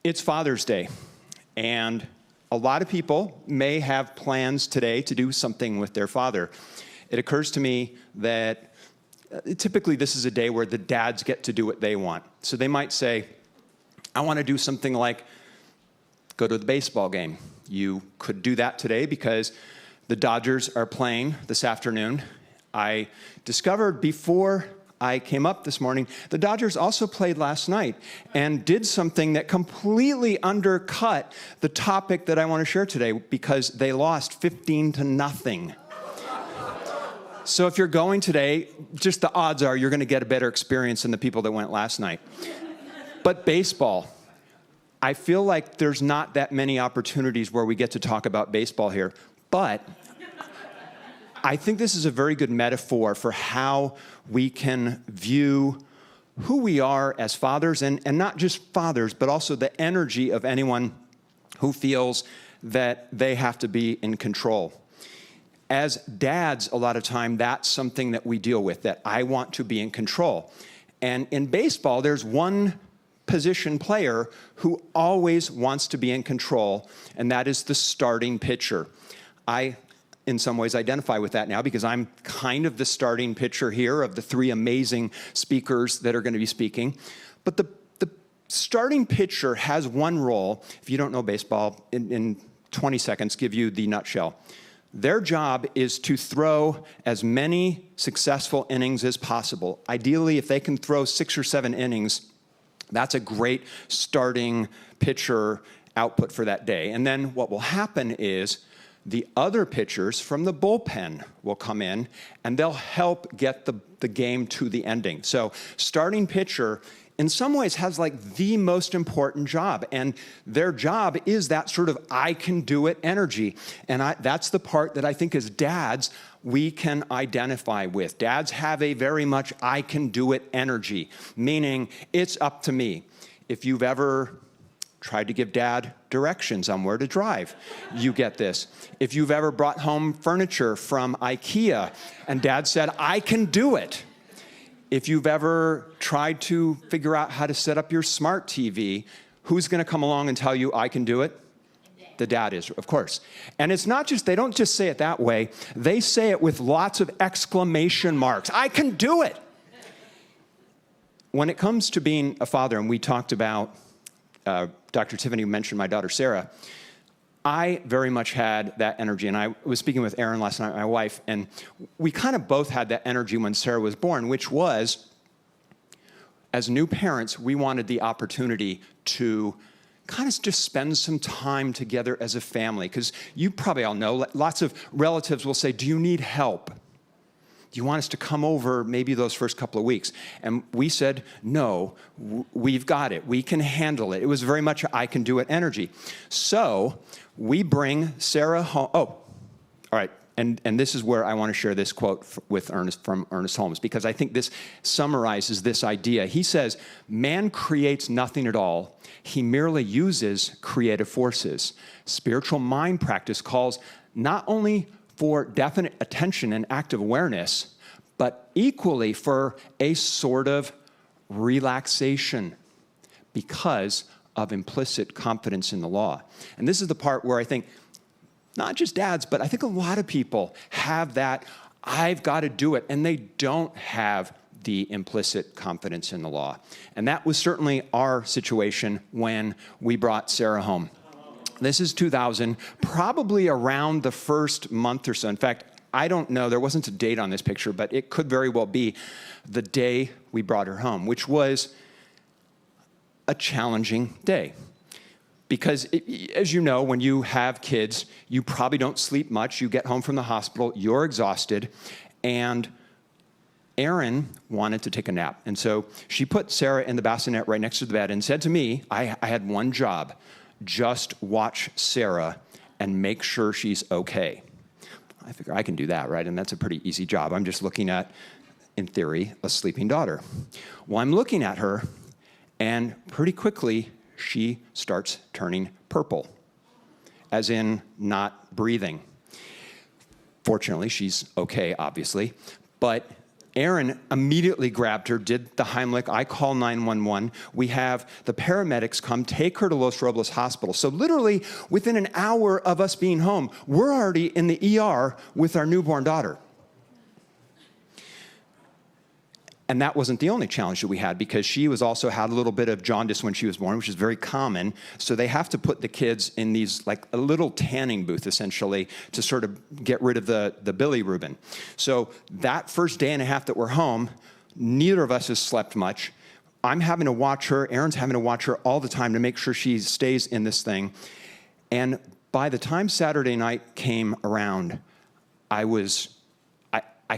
It's Father's Day, and a lot of people may have plans today to do something with their father. It occurs to me that typically this is a day where the dads get to do what they want. So they might say, I want to do something like go to the baseball game. You could do that today because the Dodgers are playing this afternoon. I discovered before I came up this morning, the Dodgers also played last night and did something that completely undercut the topic that I want to share today because they lost 15-0. So if you're going today, just the odds are you're going to get a better experience than the people that went last night. But baseball, I feel like there's not that many opportunities where we get to talk about baseball here, but I think this is a very good metaphor for how we can view who we are as fathers, and not just fathers, but also the energy of anyone who feels that they have to be in control. As dads, a lot of time, that's something that we deal with, that I want to be in control. And in baseball, there's one position player who always wants to be in control, and that is the starting pitcher. I in some ways identify with that now because I'm kind of the starting pitcher here of the three amazing speakers that are going to be speaking. But the starting pitcher has one role. If you don't know baseball, in 20 seconds, give you the nutshell. Their job is to throw as many successful innings as possible. Ideally, if they can throw 6 or 7 innings, that's a great starting pitcher output for that day. And then what will happen is the other pitchers from the bullpen will come in, and they'll help get the game to the ending. So starting pitcher, in some ways, has like the most important job, and their job is that sort of I can do it energy. And that's the part that I think as dads, we can identify with. Dads have a very much I can do it energy, meaning it's up to me. If you've ever tried to give dad directions on where to drive, you get this. If you've ever brought home furniture from IKEA and dad said, I can do it. If you've ever tried to figure out how to set up your smart TV, who's going to come along and tell you I can do it? The dad is, of course. And it's not just, they don't just say it that way. They say it with lots of exclamation marks. I can do it. When it comes to being a father, and we talked about Dr. Tiffany mentioned my daughter, Sarah. I very much had that energy, and I was speaking with Erin last night, my wife, and we kind of both had that energy when Sarah was born, which was, as new parents, we wanted the opportunity to kind of just spend some time together as a family, because you probably all know, lots of relatives will say, do you need help? Do you want us to come over maybe those first couple of weeks? And we said, no, we've got it. We can handle it. It was very much I can do it energy. So we bring Sarah home. Oh, all right. And this is where I want to share this quote with Ernest, from Ernest Holmes, because I think this summarizes this idea. He says, man creates nothing at all. He merely uses creative forces. Spiritual mind practice calls not only for definite attention and active awareness, but equally for a sort of relaxation because of implicit confidence in the law. And this is the part where I think not just dads, but I think a lot of people have that, I've got to do it, and they don't have the implicit confidence in the law. And that was certainly our situation when we brought Sarah home. This is 2000, probably around the first month or so. In fact, I don't know, there wasn't a date on this picture, but it could very well be the day we brought her home, which was a challenging day. Because, as you know, when you have kids, you probably don't sleep much. You get home from the hospital, you're exhausted, and Erin wanted to take a nap. And so she put Sarah in the bassinet right next to the bed and said to me, I had one job. Just watch Sarah and make sure she's okay. I figure I can do that, right? And that's a pretty easy job. I'm just looking at, in theory, a sleeping daughter. Well, I'm looking at her, and pretty quickly, she starts turning purple, as in not breathing. Fortunately, she's okay, obviously, but Aaron immediately grabbed her, did the Heimlich. I call 911. We have the paramedics come, take her to Los Robles Hospital. So literally within an hour of us being home, we're already in the ER with our newborn daughter. And that wasn't the only challenge that we had, because she also had a little bit of jaundice when she was born, which is very common. So they have to put the kids in these, like a little tanning booth, essentially, to sort of get rid of the bilirubin. So that first day and a half that we're home, neither of us has slept much. I'm having to watch her. Aaron's having to watch her all the time to make sure she stays in this thing. And by the time Saturday night came around, I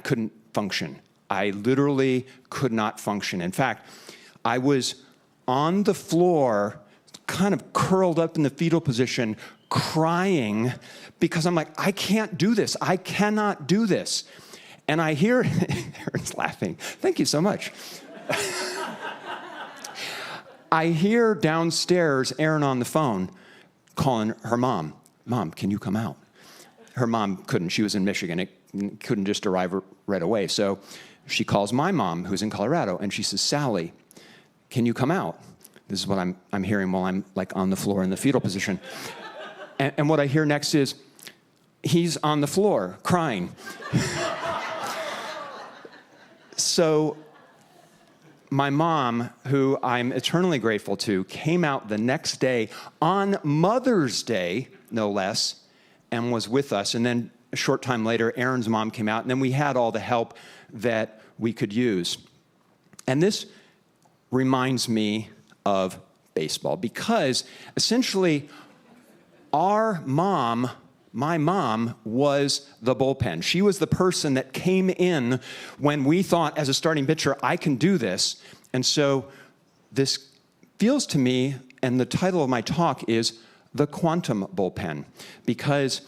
couldn't function. I literally could not function. In fact, I was on the floor, kind of curled up in the fetal position, crying, because I'm like, I can't do this. I cannot do this. And I hear, Aaron's laughing. Thank you so much. I hear downstairs Aaron on the phone calling her mom. Mom, can you come out? Her mom couldn't. She was in Michigan. It couldn't just arrive right away. So she calls my mom, who's in Colorado, and she says, Sally, can you come out? This is what I'm hearing while I'm like on the floor in the fetal position. And what I hear next is, he's on the floor crying. So my mom, who I'm eternally grateful to, came out the next day on Mother's Day, no less, and was with us. And then a short time later, Aaron's mom came out, and then we had all the help that we could use. And this reminds me of baseball, because essentially my mom was the bullpen. She was the person that came in when we thought, as a starting pitcher, I can do this. And so this feels to me, and the title of my talk is The Quantum Bullpen, because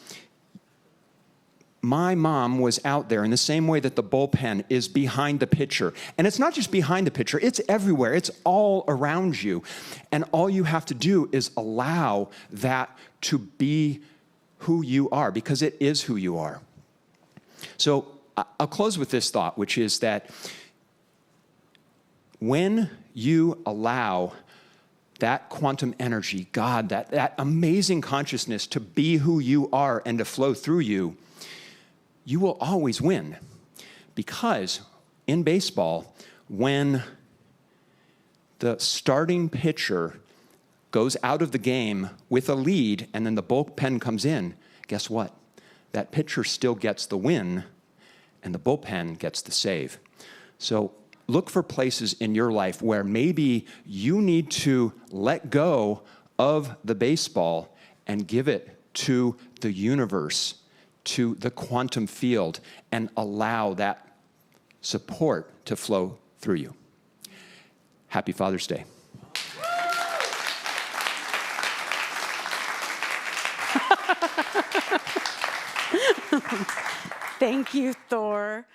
my mom was out there in the same way that the bullpen is behind the pitcher. And it's not just behind the pitcher, it's everywhere. It's all around you. And all you have to do is allow that to be who you are, because it is who you are. So I'll close with this thought, which is that when you allow that quantum energy, God, that amazing consciousness to be who you are and to flow through you, you will always win. Because in baseball, when the starting pitcher goes out of the game with a lead and then the bullpen comes in, guess what? That pitcher still gets the win and the bullpen gets the save. So look for places in your life where maybe you need to let go of the baseball and give it to the universe, to the quantum field, and allow that support to flow through you. Happy Father's Day. Thank you, Thor.